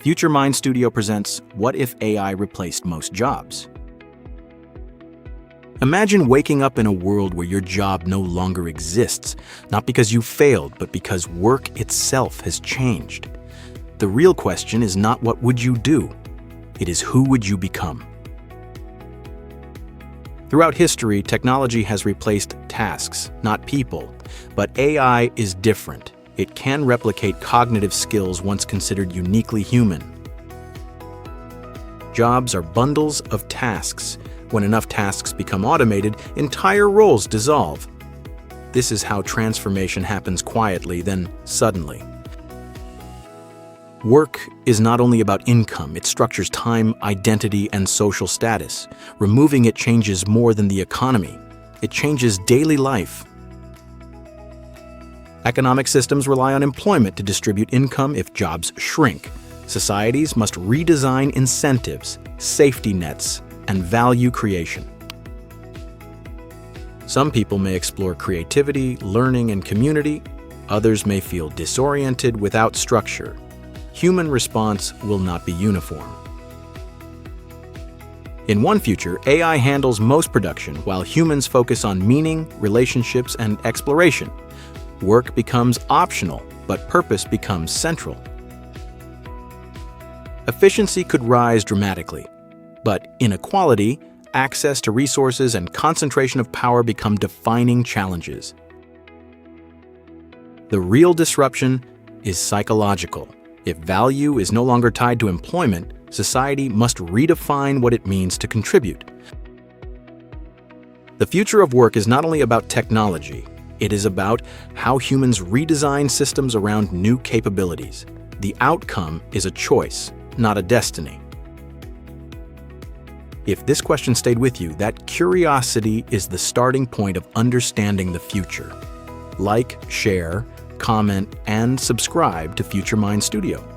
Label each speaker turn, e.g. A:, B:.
A: Future Mind Studio presents What If AI Replaced Most Jobs? Imagine waking up in a world where your job no longer exists, not because you failed, but because work itself has changed. The real question is not what would you do, it is who would you become. Throughout history, technology has replaced tasks, not people, but AI is different. It can replicate cognitive skills once considered uniquely human. Jobs are bundles of tasks. When enough tasks become automated, entire roles dissolve. This is how transformation happens quietly, then suddenly. Work is not only about income, it structures time, identity, and social status. Removing it changes more than the economy. It changes daily life. Economic systems rely on employment to distribute income if jobs shrink. Societies must redesign incentives, safety nets, and value creation. Some people may explore creativity, learning, and community. Others may feel disoriented without structure. Human response will not be uniform. In one future, AI handles most production while humans focus on meaning, relationships, and exploration. Work becomes optional, but purpose becomes central. Efficiency could rise dramatically, but inequality, access to resources, and concentration of power become defining challenges. The real disruption is psychological. If value is no longer tied to employment, society must redefine what it means to contribute. The future of work is not only about technology, it is about how humans redesign systems around new capabilities. The outcome is a choice, not a destiny. If this question stayed with you, that curiosity is the starting point of understanding the future. Like, share, comment, and subscribe to Future Mind Studio.